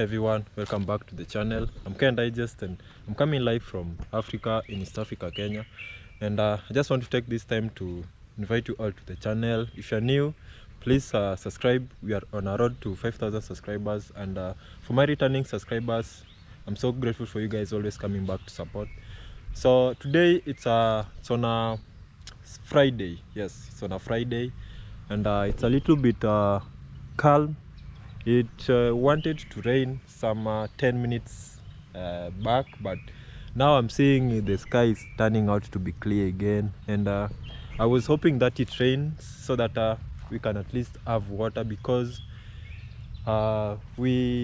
everyone, welcome back to the channel. I'm Ken Digest and I'm coming live from Africa, in East Africa, Kenya. And I just want to take this time to invite you all to the channel. If you're new, please subscribe. We are on a road to 5,000 subscribers, and for my returning subscribers, I'm so grateful for you guys always coming back to support. So today it's on a Friday. Yes, it's on a Friday, and it's a little bit calm. It wanted to rain some 10 minutes back, but now I'm seeing the sky is turning out to be clear again, and I was hoping that it rains so that we can at least have water, because the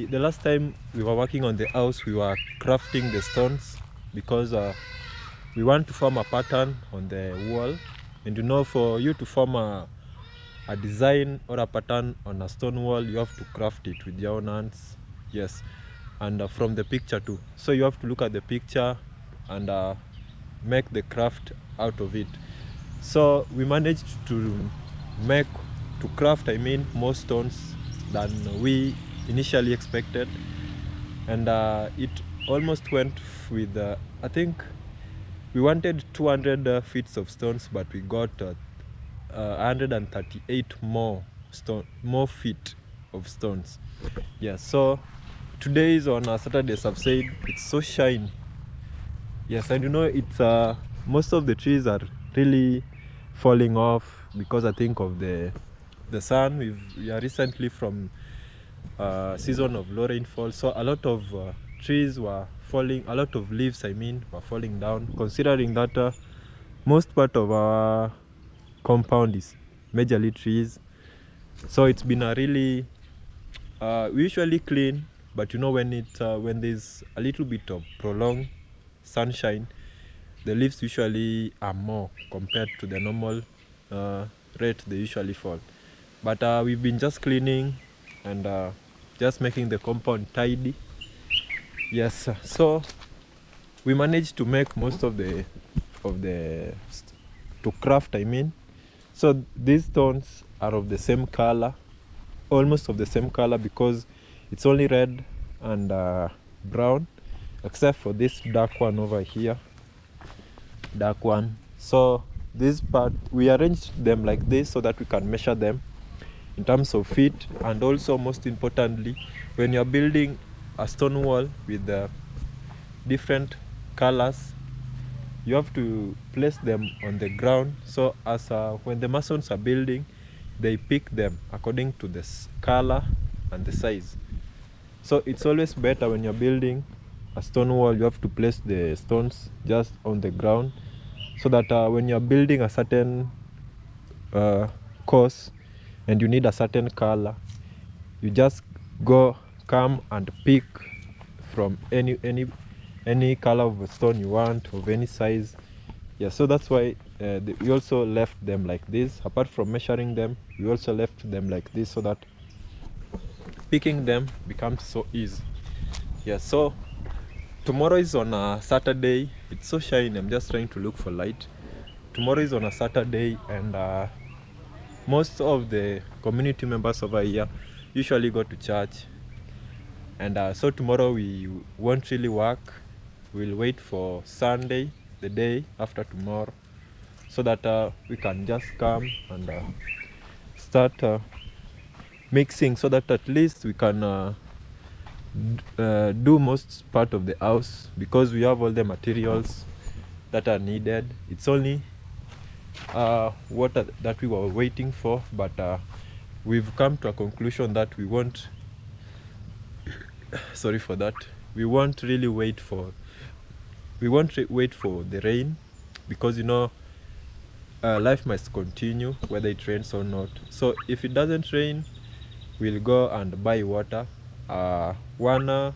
last time we were working on the house, we were crafting the stones, because we want to form a pattern on the wall. And you know, for you to form a design or a pattern on a stone wall, you have to craft it with your own hands. Yes, and from the picture too. So you have to look at the picture and make the craft out of it. So we managed to craft, more stones than we initially expected, and it almost went with I think we wanted 200 feet of stones, but we got 138 more feet of stones. Yeah, so today is on a Saturday, as I've said. It's so shiny. Yes, and you know, it's most of the trees are really falling off because I think of the sun. We are recently from season of low rainfall, so a lot of trees were falling, a lot of leaves were falling down, considering that most part of our compound is majorly trees. So it's been a really we usually clean, but you know, when there's a little bit of prolonged sunshine, the leaves usually are more compared to the normal rate they usually fall. But we've been just cleaning and just making the compound tidy. Yes, so we managed to make most of the to craft, so these stones are of the same color, almost of the same color, because it's only red and brown, except for this dark one over here, dark one. So this part, we arranged them like this so that we can measure them in terms of feet. And also, most importantly, when you're building a stone wall with different colors, you have to place them on the ground, so as when the masons are building, they pick them according to the color and the size. So it's always better when you're building a stone wall, you have to place the stones just on the ground, so that when you're building a certain course and you need a certain color, you just come and pick from any color of a stone you want, of any size. Yeah, so that's why we also left them like this. Apart from measuring them, we also left them like this, so that picking them becomes so easy. Yeah, so tomorrow is on a Saturday. It's so shiny, I'm just trying to look for light. Tomorrow is on a Saturday, and most of the community members over here usually go to church, and so tomorrow we won't really work. We'll wait for Sunday, the day after tomorrow, so that we can just come and start mixing, so that at least we can do most part of the house, because we have all the materials that are needed. It's only water that we were waiting for, but we've come to a conclusion that we won't sorry for that, we won't really wait for the rain, because you know, life must continue whether it rains or not. So if it doesn't rain, we'll go and buy water. When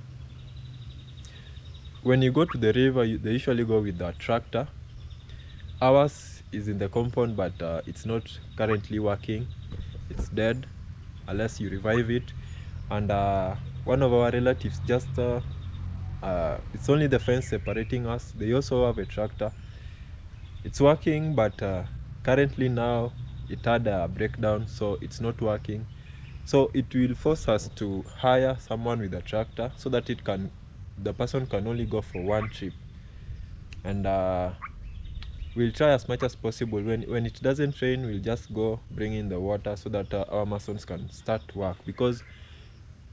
you go to the river, they usually go with the tractor. Ours is in the compound, but it's not currently working. It's dead unless you revive it. And one of our relatives just it's only the fence separating us. They also have a tractor. It's working, but currently now it had a breakdown, so it's not working. So it will force us to hire someone with a tractor so that the person can only go for one trip. And we'll try as much as possible. When it doesn't rain, we'll just go bring in the water so that our masons can start work, because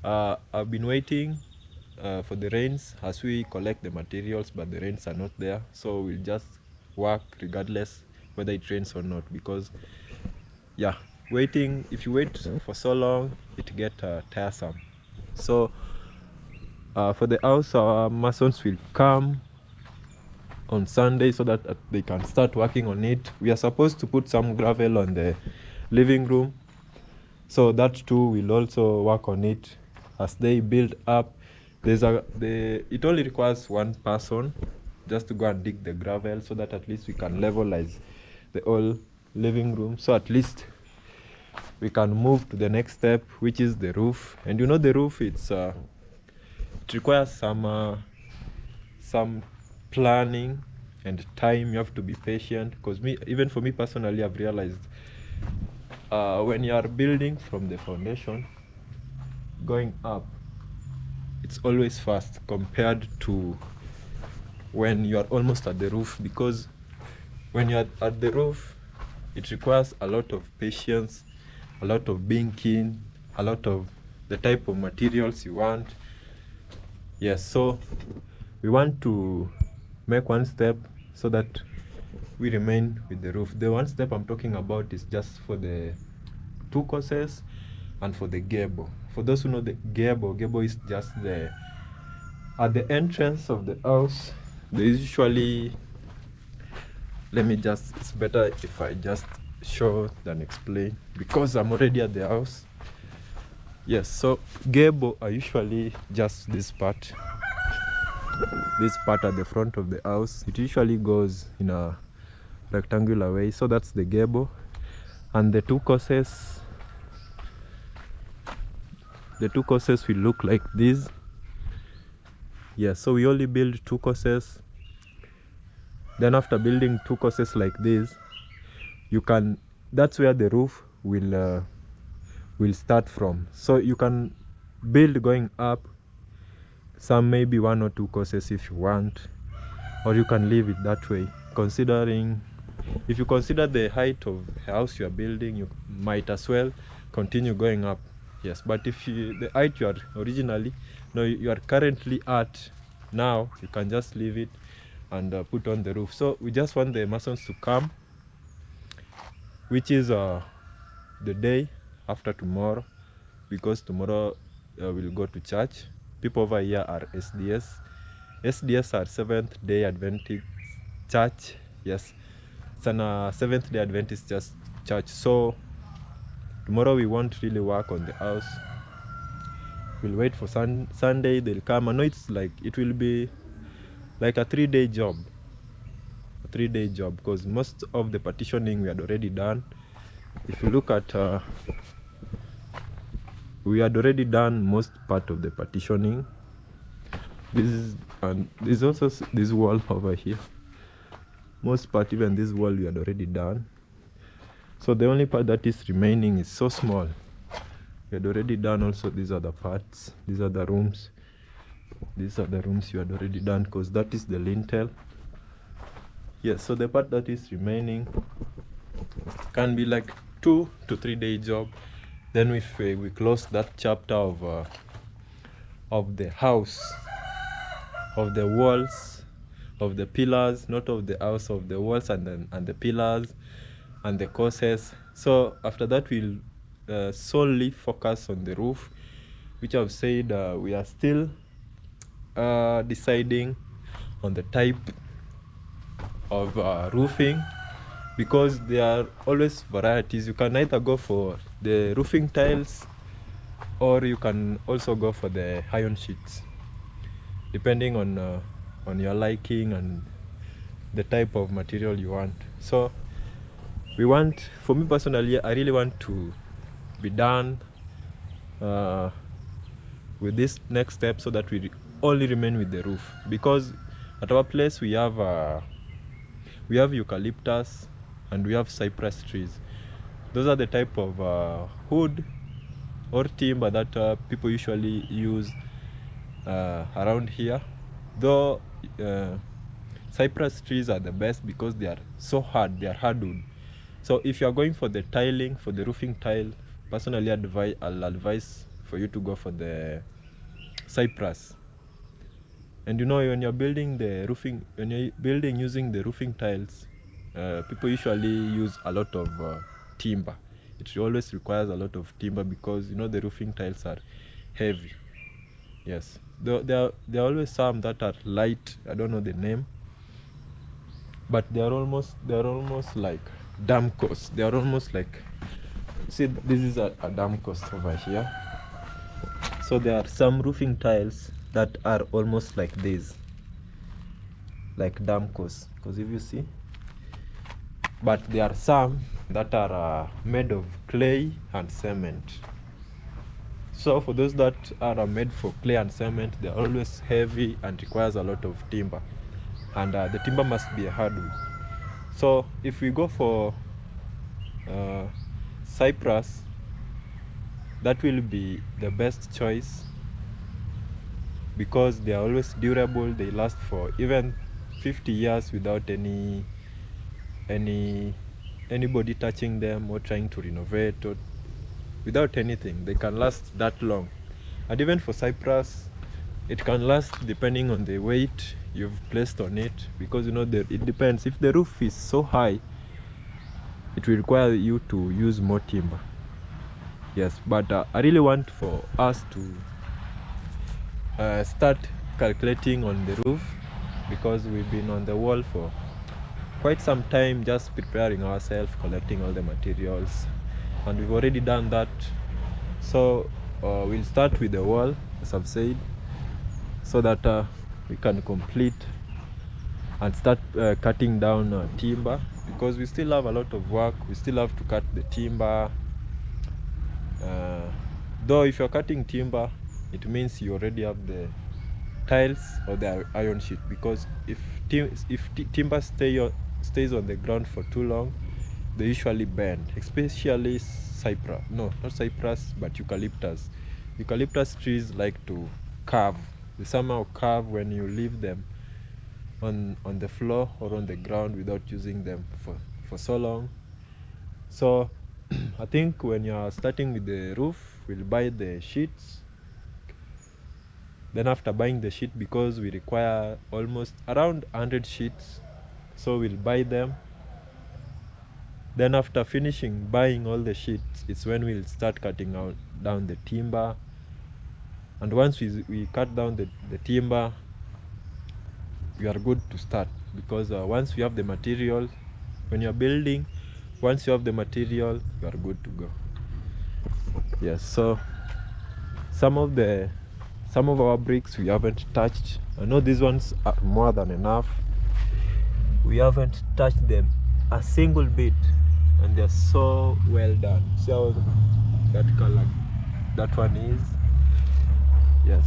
I've been waiting for the rains as we collect the materials, but the rains are not there. So we'll just work regardless whether it rains or not, because yeah, if you wait for so long, it get tiresome. So for the house, our masons will come on Sunday so that they can start working on it. We are supposed to put some gravel on the living room, so that too will also work on it as they build up. It only requires one person just to go and dig the gravel, so that at least we can levelize the whole living room, so at least we can move to the next step, which is the roof. And you know, the roof, it requires some planning and time. You have to be patient, because even for me personally, I've realized when you are building from the foundation going up, it's always fast compared to when you are almost at the roof, because when you're at the roof, it requires a lot of patience, a lot of being keen, a lot of the type of materials you want. Yes, so we want to make one step so that we remain with the roof. The one step I'm talking about is just for the two courses and for the gable. For those who know the gable is just at the entrance of the house. There is usually, it's better if I just show than explain, because I'm already at the house. Yes, so gable are usually just this part at the front of the house. It usually goes in a rectangular way, so that's the gable. And the two courses will look like this. Yeah, so we only build two courses. Then after building two courses like this, that's where the roof will start from. So you can build going up, some maybe one or two courses if you want, or you can leave it that way. If you consider the height of the house you are building, you might as well continue going up. Yes, but if the height you are currently at now, you can just leave it and put on the roof. So we just want the masons to come, which is the day after tomorrow, because tomorrow we'll go to church. People over here are SDS are Seventh-day Adventist church. Yes, it's an Seventh-day Adventist church. So tomorrow we won't really work on the house. We'll wait for Sunday. They'll come. I know it will be like a 3-day job. Because most of the partitioning we had already done. If you look at we had already done most part of the partitioning. There's also this wall over here. Most part, even this wall, we had already done. So the only part that is remaining is so small. We had already done also these other parts. These are the rooms. These are the rooms you had already done, because that is the lintel. Yes, so the part that is remaining can be like 2 to 3 day job. Then if we close that chapter of the house, of the walls, of the pillars, not of the house, of the walls and the pillars and the courses. So after that, we'll solely focus on the roof, which I've said we are still deciding on the type of roofing, because there are always varieties. You can either go for the roofing tiles, or you can also go for the iron sheets, depending on your liking and the type of material you want. So for me personally, I really want to be done with this next step, so that we only remain with the roof. Because at our place we have eucalyptus and we have cypress trees. Those are the type of wood or timber that people usually use around here. Though cypress trees are the best because they are so hard, they are hardwood. So if you are going for the tiling, for the roofing tile, personally I'll advise for you to go for the cypress. And you know, when you're building the roofing, when you're building using the roofing tiles, people usually use a lot of timber. It always requires a lot of timber because you know the roofing tiles are heavy. Yes, there are always some that are light. I don't know the name, but they are almost like dam coast. They are almost like, see, this is a dam coast over here. So there are some roofing tiles that are almost like this, like dam coast, because if you see, but there are some that are made of clay and cement. So for those that are made for clay and cement, they are always heavy and requires a lot of timber, and the timber must be a hardwood. So if we go for cypress, that will be the best choice because they are always durable. They last for even 50 years without anybody touching them or trying to renovate, or without anything. They can last that long. And even for cypress, it can last depending on the weight you've placed on it, because you know it depends. If the roof is so high, it will require you to use more timber. Yes, but I really want for us to start calculating on the roof, because we've been on the wall for quite some time, just preparing ourselves, collecting all the materials, and we've already done that. So we'll start with the wall, as I've said, so that we can complete and start cutting down timber, because we still have a lot of work. We still have to cut the timber. Though if you're cutting timber, it means you already have the tiles or the iron sheet, because if timber stays on the ground for too long, they usually bend, especially cypress. No, not cypress, but eucalyptus. Eucalyptus trees like to curve. They somehow curve when you leave them on the floor or on the ground without using them for so long. So I think when you are starting with the roof, we'll buy the sheets. Then after buying the sheet, because we require almost around 100 sheets, so we'll buy them. Then after finishing buying all the sheets, it's when we'll start cutting down the timber. And once we cut down the timber, we are good to start, because once we have the material, when you're building, once you have the material, you are good to go. Yes, so some of our bricks we haven't touched. I know these ones are more than enough. We haven't touched them a single bit, and they're so well done. See how that color that one is. Yes,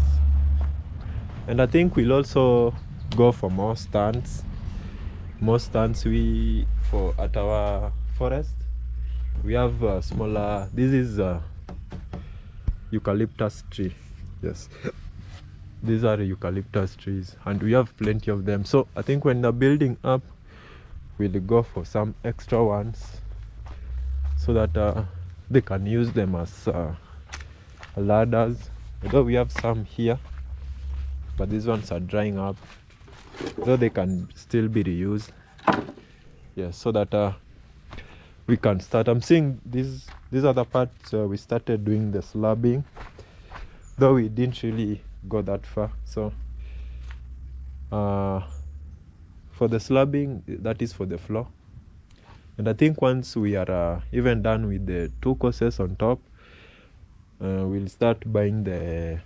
and I think we'll also go for more stands. We for at our forest we have smaller. This is eucalyptus tree. Yes, these are eucalyptus trees, and we have plenty of them. So I think when they're building up, we'll go for some extra ones, so that they can use them as ladders. Although we have some here, but these ones are drying up, though they can still be reused. Yes, so that we can start. I'm seeing these are the parts we started doing the slabbing, though we didn't really go that far. So for the slabbing, that is for the floor. And I think once we are even done with the 2 courses on top, we'll start buying the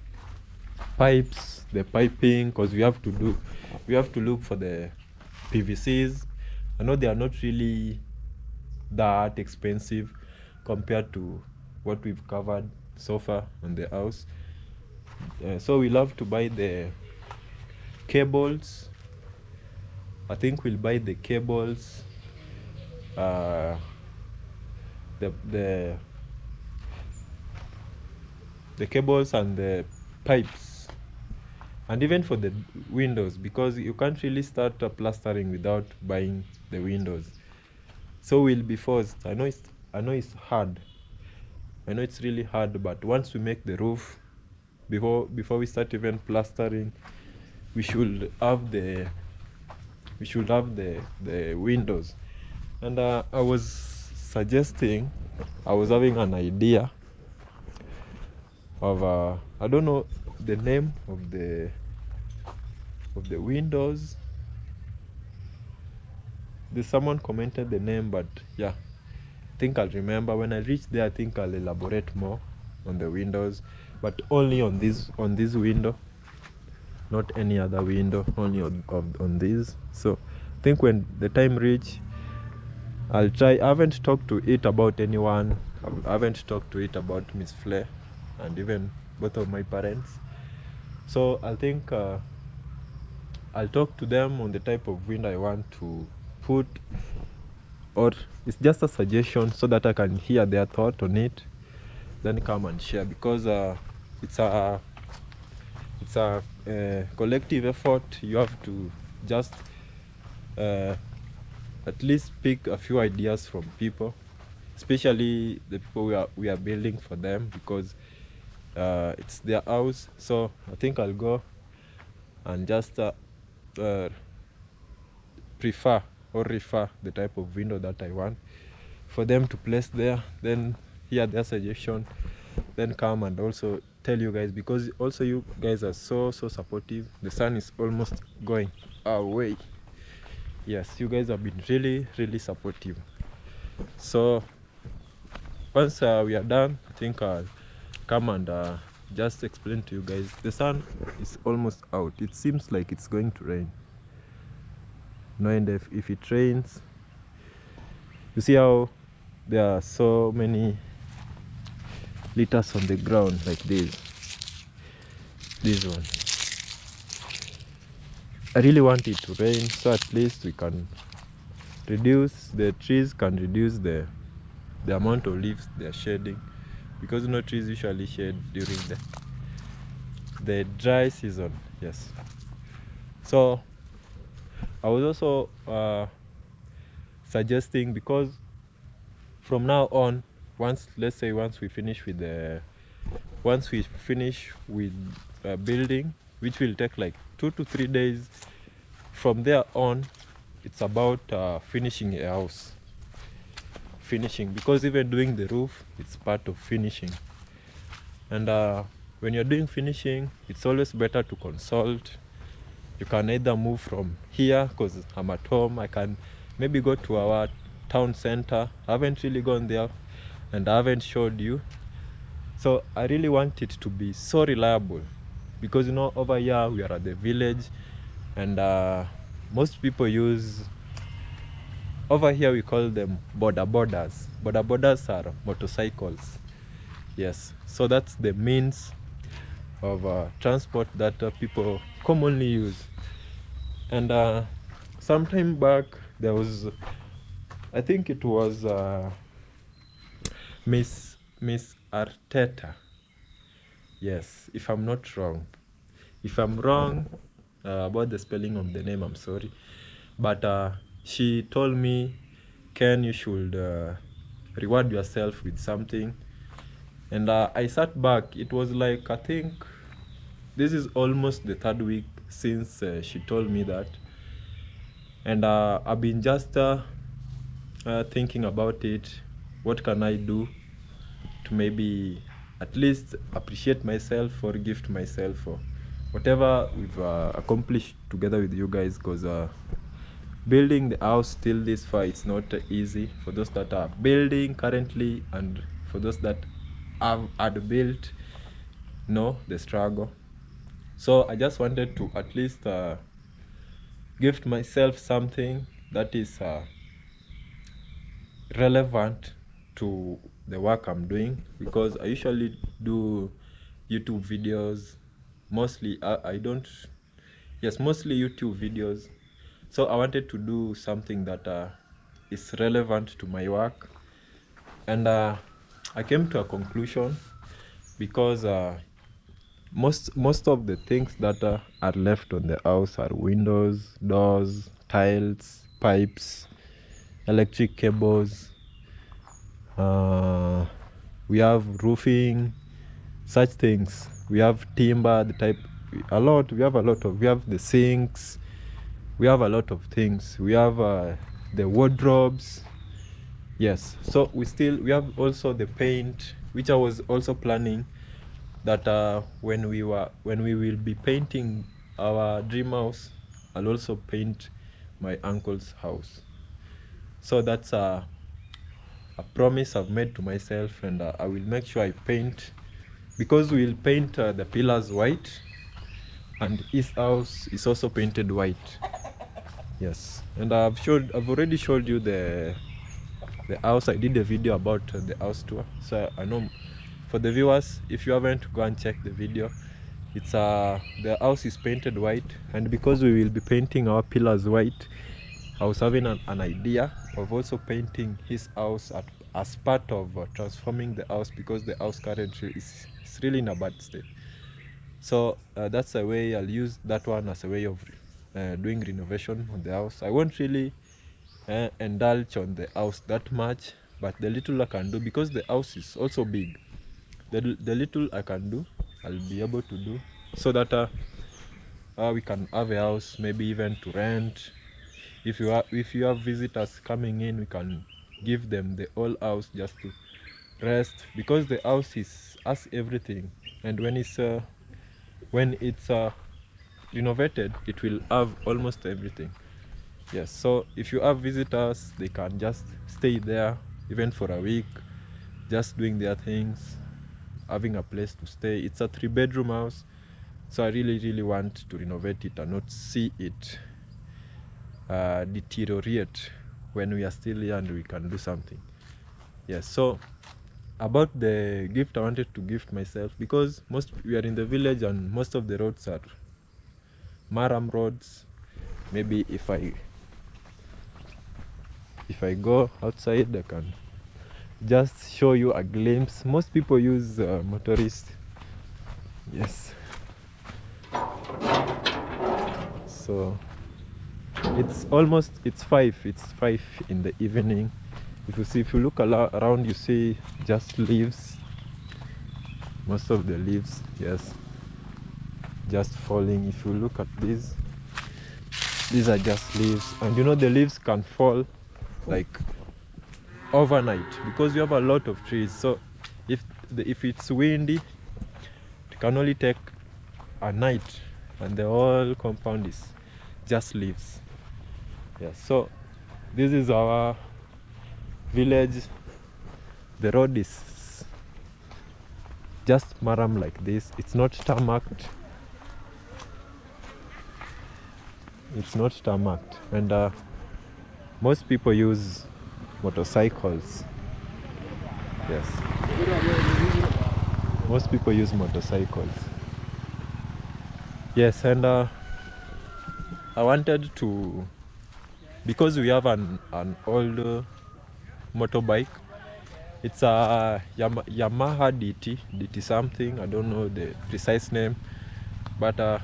pipes, the piping, because we have to look for the PVCs. I know they are not really that expensive compared to what we've covered so far on the house. So we'll have to buy the cables. I think we'll buy the cables, the the cables and the pipes, and even for the windows, because you can't really start plastering without buying the windows. So we'll be forced. I know it's hard. I know it's really hard, but once we make the roof, before we start even plastering, we should have the windows. And I was having an idea of I don't know the name of the windows. There's someone commented the name, but yeah, I think I'll remember when I reach there. I think I'll elaborate more on the windows, but only on this window, not any other window, only on this. So I think when the time reach, I'll try. I haven't talked to it about anyone. I haven't talked to it about Miss Flair and even both of my parents. So I think I'll talk to them on the type of window I want to put, or it's just a suggestion so that I can hear their thought on it, then come and share, because it's a collective effort. You have to just at least pick a few ideas from people, especially the people we are building for them, because it's their house. So I think I'll go and just refer the type of window that I want for them to place there, then hear their suggestion, then come and also tell you guys, because also you guys are so supportive. The sun is almost going away. Yes, you guys have been really supportive. So once we are done, I think I'll come and just explain to you guys. The sun is almost out. It seems like it's going to rain. No, and if it rains, you see how there are so many liters on the ground, like this one. I really want it to rain, so at least we can reduce, the trees can reduce the amount of leaves they are shedding, because trees usually shed during the dry season. Yes, so I was also suggesting, because from now on, once we finish with building, which will take like 2 to 3 days, from there on it's about finishing a house, because even doing the roof, it's part of finishing. And when you're doing finishing, it's always better to consult. You can either move from here, because I'm at home. I can maybe go to our town center. I haven't really gone there and I haven't showed you. So I really want it to be so reliable, because over here we are at the village, and most people use, over here we call them border borders. Border borders are motorcycles. Yes, so that's the means of transport that people commonly use. And some time back, there was, I think it was Miss Arteta. Yes, if I'm not wrong. If I'm wrong about the spelling of the name, I'm sorry. But she told me, Ken, you should reward yourself with something. And I sat back. It was like, I think this is almost the 3rd week since she told me that. And I've been just thinking about it. What can I do to maybe at least appreciate myself or gift myself for whatever we've accomplished together with you guys? Because building the house till this far, it's not easy for those that are building currently, and for those that had built, the struggle. So I just wanted to at least gift myself something that is relevant to the work I'm doing, because I usually do YouTube videos, mostly mostly YouTube videos. So I wanted to do something that is relevant to my work, and I came to a conclusion because most of the things that are left on the house are windows, doors, tiles, pipes, electric cables. We have roofing, such things. We have timber, the type, a lot. We have the sinks. We have a lot of things. We have the wardrobes. Yes. So we have also the paint, which I was also planning that when we will be painting our dream house, I'll also paint my uncle's house. So that's a promise I've made to myself, and I will make sure I paint, because we'll paint the pillars white, and his house is also painted white. Yes. And I've already showed you the house. I did a video about the house tour, so I know for the viewers, if you haven't, go and check the video. It's the house is painted white, and because we will be painting our pillars white, I was having an idea of also painting his house as part of transforming the house, because the house currently is really in a bad state. So that's a way I'll use that one as a way of doing renovation on the house. I won't really indulge on the house that much, but the little I can do, because the house is also big, the little I can do, I'll be able to do, so that we can have a house, maybe even to rent. If you have visitors coming in, we can give them the whole house just to rest, because the house has everything, and when it's renovated, it will have almost everything. Yes. So if you have visitors, they can just stay there even for a week, just doing their things, having a place to stay. It's a 3-bedroom house, so I really want to renovate it and not see it deteriorate when we are still here and we can do something. Yes. So about the gift I wanted to gift myself, because we are in the village and most of the roads are Maram roads. Maybe if I go outside, I can just show you a glimpse. Most people use motorist. Yes. So it's 5 in the evening. If you look around, you see just leaves, most of the leaves, yes, just falling. If you look at these are just leaves, and you know the leaves can fall like overnight, because we have a lot of trees. So if it's windy, it can only take a night and the whole compound is just leaves. Yes. So this is our village. The road is just maram like this. It's not tarmacked. And most people use motorcycles. Yes. Most people use motorcycles. Yes. And I wanted to, because we have an old motorbike. It's a Yamaha DT something. I don't know the precise name, but I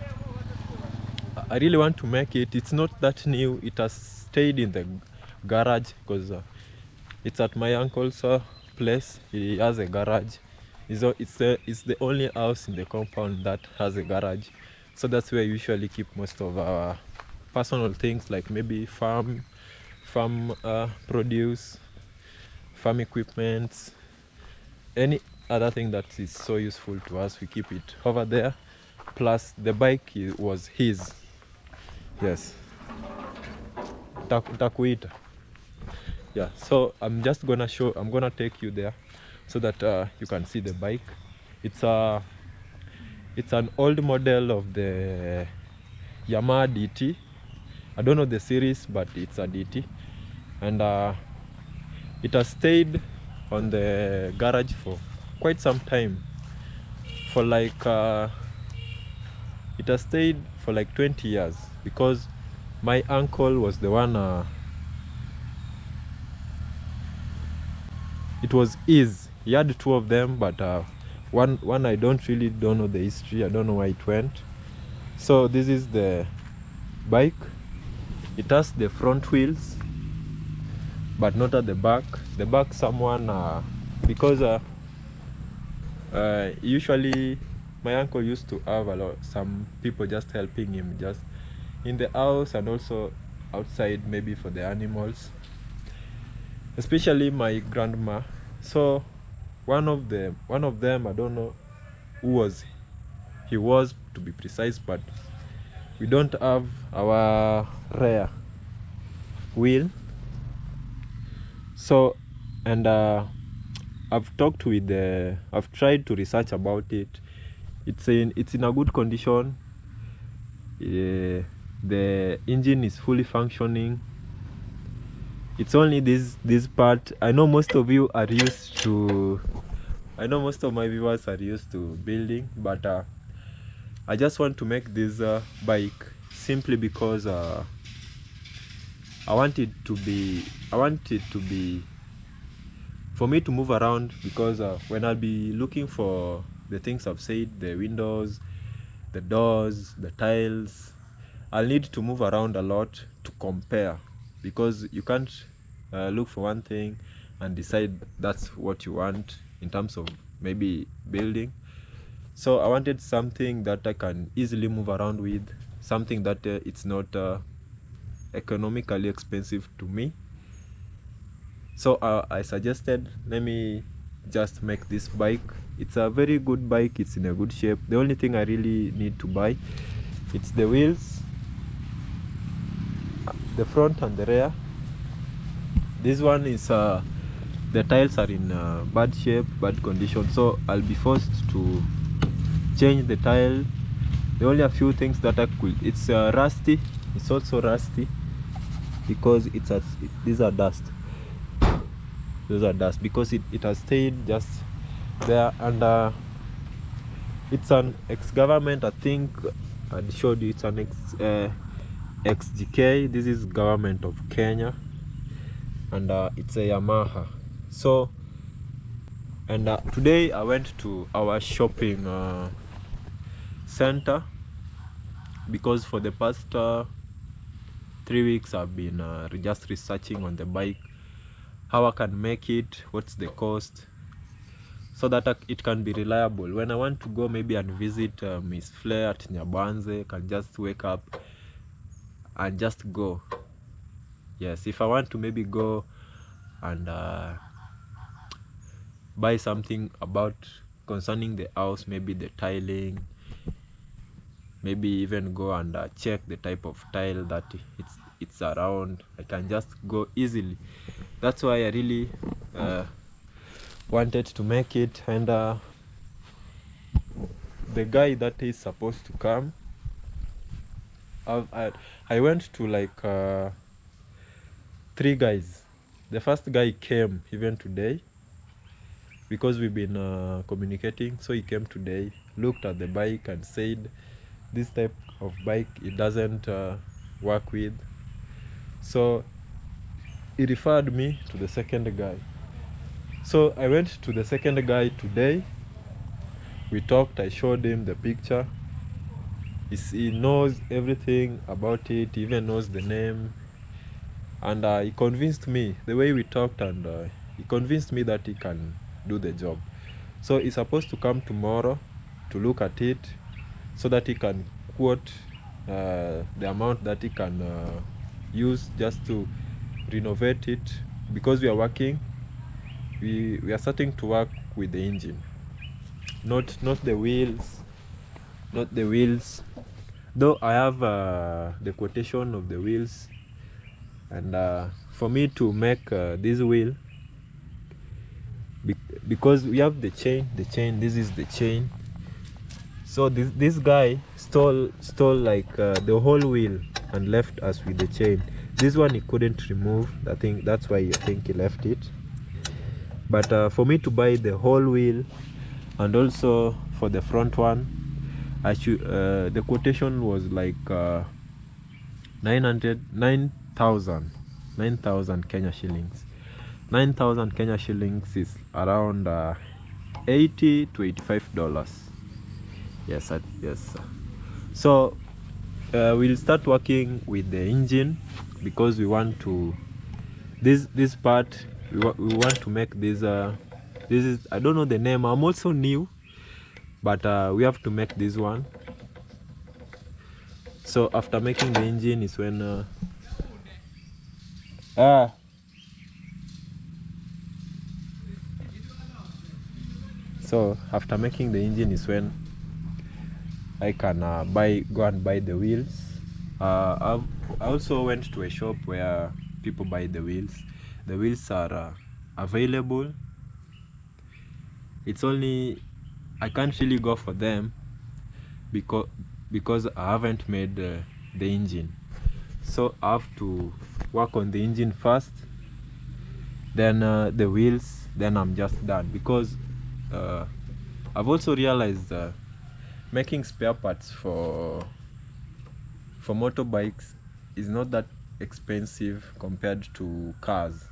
really want to make it. It's not that new. It has stayed in the garage because it's at my uncle's place. He has a garage. It's the only house in the compound that has a garage. So that's where I usually keep most of our personal things, like maybe farm produce, farm equipment, any other thing that is so useful to us, we keep it over there. Plus the bike was his. Yes. Takuita. Yeah. So I'm gonna take you there so that you can see the bike. It's an old model of the Yamaha DT. I don't know the series, but it's a DT, and it has stayed on the garage for quite some time. It has stayed for like 20 years, because my uncle was the one. It was his. He had 2 of them, but one I don't know the history. I don't know where it went. So this is the bike. It has the front wheels, but not at the back. The back, someone because usually my uncle used to have some people just helping him just in the house and also outside, maybe for the animals, especially my grandma. So one of them, I don't know who he was to be precise, but we don't have our rear wheel. So, and I've tried to research about it. It's in a good condition. The engine is fully functioning. It's only this part. I know most of you are used to, I know most of my viewers are used to building, but I just want to make this bike simply because I want it to be for me to move around, because when I'll be looking for the things I've said, the windows, the doors, the tiles, I'll need to move around a lot to compare, because you can't look for one thing and decide that's what you want in terms of maybe building. So I wanted something that I can easily move around with, something that it's not economically expensive to me. So I suggested, let me just make this bike. It's a very good bike, it's in a good shape. The only thing I really need to buy, it's the wheels, the front and the rear. This one is the tiles are in bad shape, bad condition, so I'll be forced to change the tile. There are only a few things that I could. It's rusty. It's also rusty because these are dust. Those are dust because it has stayed just there, and it's an ex-government. I think I showed you. It's an XGK. This is government of Kenya, and it's a Yamaha. So, and today I went to our shopping center, because for the past 3 weeks I've been just researching on the bike, how I can make it, what's the cost, so that it can be reliable. When I want to go maybe and visit Miss Flair at Nyabanze, I can just wake up and just go. Yes, if I want to maybe go and buy something about concerning the house, maybe the tiling, maybe even go and check the type of tile that it's around, I can just go easily. That's why I really wanted to make it. And the guy that is supposed to come, I went to like 3 guys. The first guy came even today, because we've been communicating. So he came today, looked at the bike and said this type of bike it doesn't work with. So he referred me to the second guy. So I went to the second guy today. We talked, I showed him the picture. He knows everything about it, he even knows the name. And he convinced me, the way we talked, and he convinced me that he can do the job. So he's supposed to come tomorrow to look at it, so that he can quote the amount that he can use just to renovate it, because we are working, we are starting to work with the engine, not the wheels, though I have the quotation of the wheels. And for me to make this wheel, because we have the chain, this is the chain. So this guy stole like the whole wheel and left us with the chain. This one he couldn't remove. I think that's why I think he left it. But for me to buy the whole wheel, and also for the front one, I should the quotation was like 9,000 Kenya shillings. 9,000 Kenya shillings is around $80 to $85. Yes, yes. So we'll start working with the engine, because we want to this part we want to make this this is, I don't know the name, I'm also new, but we have to make this one. So after making the engine is when so after making the engine is when I can go and buy the wheels. I also went to a shop where people buy the wheels. The wheels are available. It's only I can't really go for them because I haven't made the engine. So I have to work on the engine first, then the wheels, then I'm just done. Because I've also realized making spare parts for motorbikes is not that expensive compared to cars.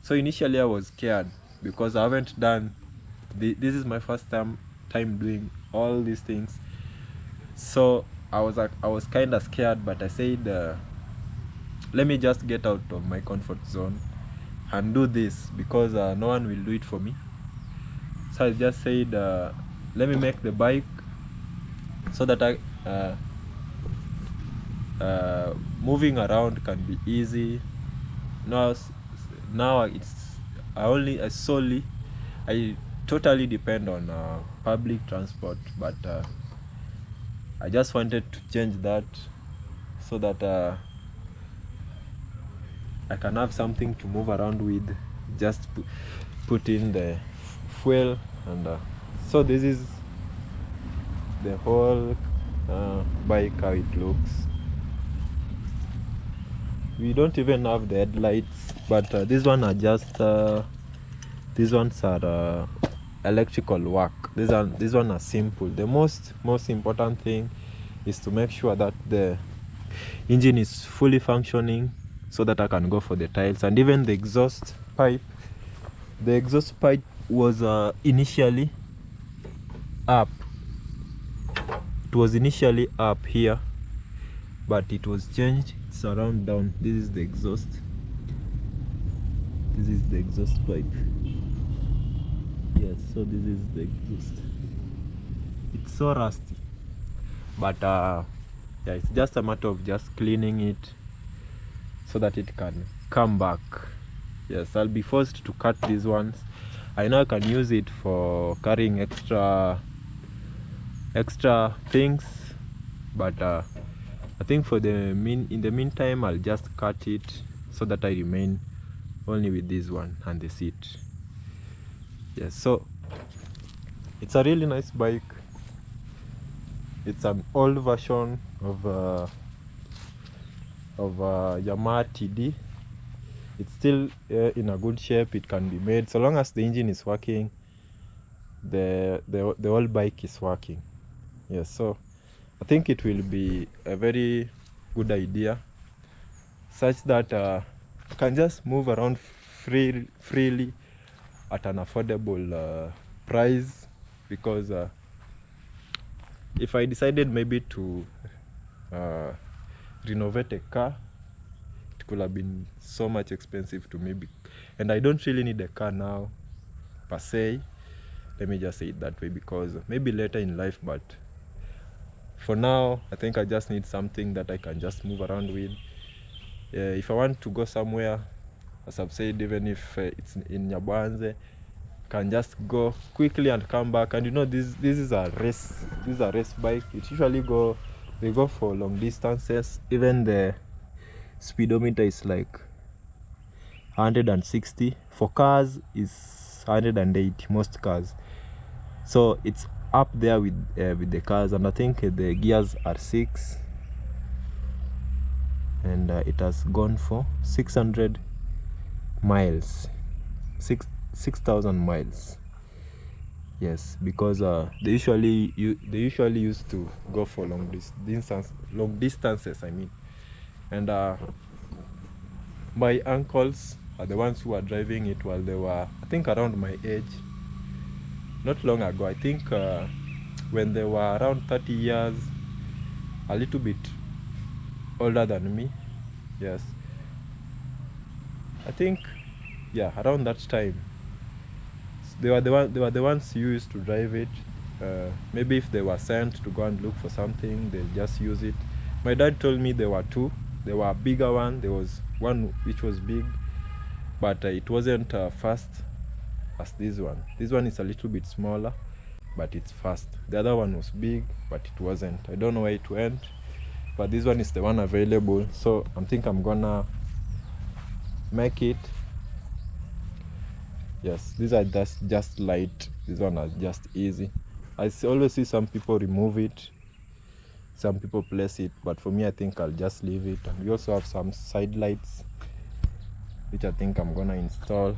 So initially I was scared because I haven't done this is my first time doing all these things. So I was kind of scared, but I said let me just get out of my comfort zone and do this, because no one will do it for me. So I just said let me make the bike so that I moving around can be easy. Now I totally depend on public transport, but I just wanted to change that so that I can have something to move around with. Just put in the fuel, and so this is the whole bike, how it looks. We don't even have the headlights, but these ones are just these ones are electrical work. These ones are simple. The most important thing is to make sure that the engine is fully functioning so that I can go for the tiles. And even the exhaust pipe was initially up. It was initially up here, but it was changed. It's around down. This is the exhaust. This is the exhaust pipe. Yes, so this is the exhaust. It's so rusty, but yeah, it's just a matter of just cleaning it so that it can come back. Yes, I'll be forced to cut these ones. I know I can use it for carrying extra things, but I think in the meantime I'll just cut it so that I remain only with this one and the seat. Yes, so it's a really nice bike. It's an old version of Yamaha TD. It's still in a good shape. It can be made so long as the engine is working. The whole bike is working. Yes, so I think it will be a very good idea, such that I can just move around freely at an affordable price. Because if I decided maybe to renovate a car, it could have been so much expensive to me, and I don't really need a car now per se. Let me just say it that way, because maybe later in life, but for now I think I just need something that I can just move around with. If I want to go somewhere, as I've said, even if it's in Nyabanze, can just go quickly and come back. And you know, this is a race bike. It usually they go for long distances. Even the speedometer is like 160. For cars is 180, most cars. So it's up there with the cars, and I think the gears are 6, and it has gone for 600 miles, 6,000 miles. Yes, because they usually used to go for long distances, I mean. And my uncles are the ones who are driving it while they were, I think, around my age. not long ago. I think when they were around 30 years, a little bit older than me. Yes, I think, yeah, around that time. They were the ones who used to drive it. Maybe if they were sent to go and look for something, they'll just use it. My dad told me there were two. There were a bigger one. There was one which was big, but it wasn't fast as this one. This one is a little bit smaller, but it's fast. The other one was big, but it wasn't. I don't know where it went, but this one is the one available. So I think I'm gonna make it. Yes, these are just light. This one is just easy. Always see some people remove it, some people place it, but for me I think I'll just leave it. And we also have some side lights which I think I'm gonna install.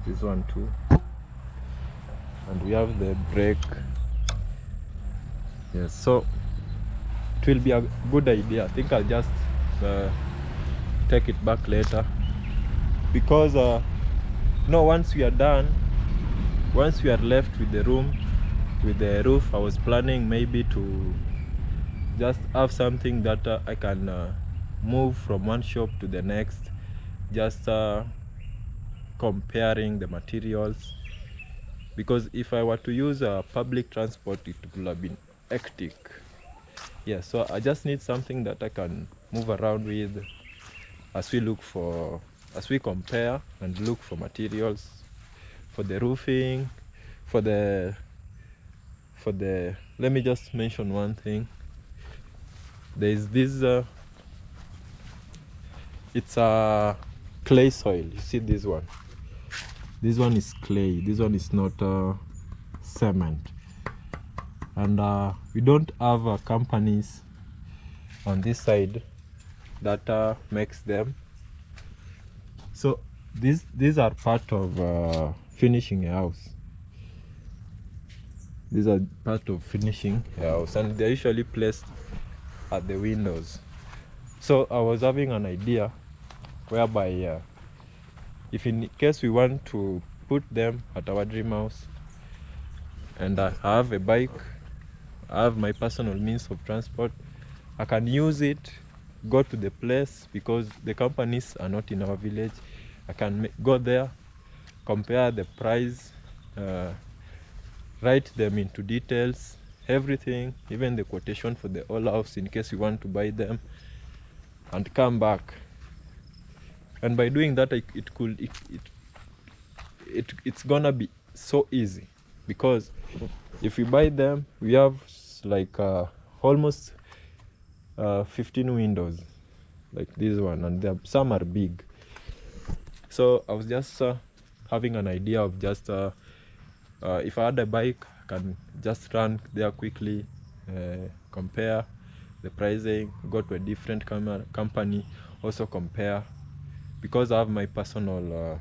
This one too. And we have the brake. Yes, so it will be a good idea. I think I'll just take it back later, because once we are done, once we are left with the room, with the roof, I was planning maybe to just have something that I can move from one shop to the next, just comparing the materials, because if I were to use public transport, it would have been hectic. Yeah, so I just need something that I can move around with as we compare and look for materials for the roofing, for the let me just mention one thing. There is this it's a clay soil. You see this one is clay, this one is not cement, and we don't have companies on this side that makes them. So these are part of finishing a house. These are part of finishing a house, and they're usually placed at the windows. So I was having an idea whereby if in case we want to put them at our dream house, and I have a bike, I have my personal means of transport, I can use it, go to the place, because the companies are not in our village. I can go there, compare the price, write them into details, everything, even the quotation for the whole house in case you want to buy them, and come back. And by doing that, it's gonna be so easy, because if we buy them, we have like almost 15 windows like this one, and some are big. So I was just having an idea of just if I had a bike, I can just run there quickly, compare the pricing, go to a different company, also compare, because I have my personal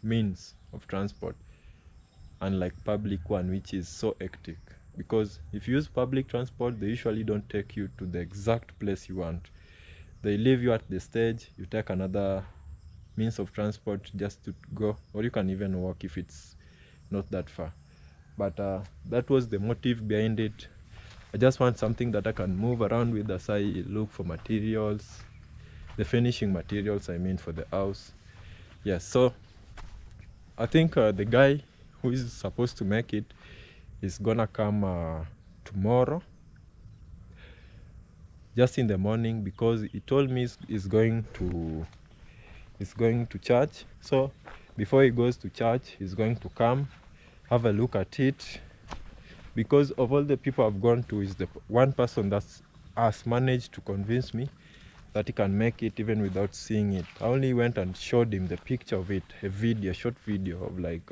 means of transport, unlike public one, which is so hectic. Because if you use public transport, they usually don't take you to the exact place you want. They leave you at the stage, you take another means of transport just to go, or you can even walk if it's not that far. But that was the motive behind it. I just want something that I can move around with as I look for materials, the finishing materials I mean, for the house. Yes, so I think the guy who is supposed to make it is gonna come tomorrow, just in the morning, because he told me he's going to church. So before he goes to church, he's going to come have a look at it, because of all the people I've gone to, is the one person that has managed to convince me that he can make it even without seeing it. I only went and showed him the picture of it, a short video of like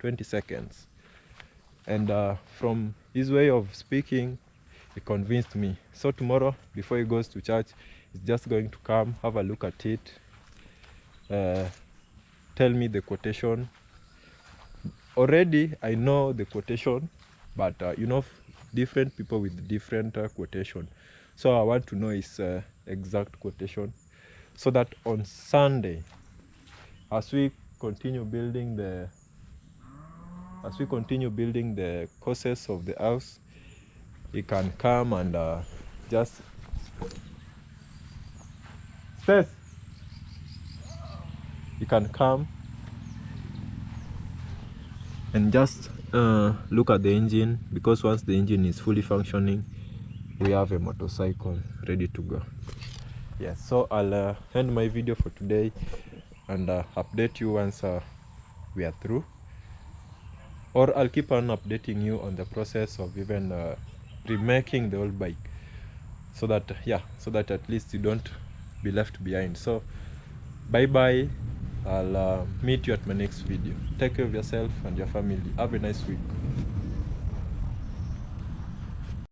20 seconds. And from his way of speaking, he convinced me. So tomorrow, before he goes to church, he's just going to come, have a look at it, tell me the quotation. Already I know the quotation, but different people with different quotation. So I want to know his exact quotation, so that on Sunday, as we continue building as we continue building the courses of the house, you can come and just Stairs. You can come and just look at the engine, because once the engine is fully functioning, we have a motorcycle ready to go. Yes, so I'll end my video for today and update you once we are through, or I'll keep on updating you on the process of even remaking the old bike, so that at least you don't be left behind. So bye bye, I'll meet you at my next video. Take care of yourself and your family. Have a nice week.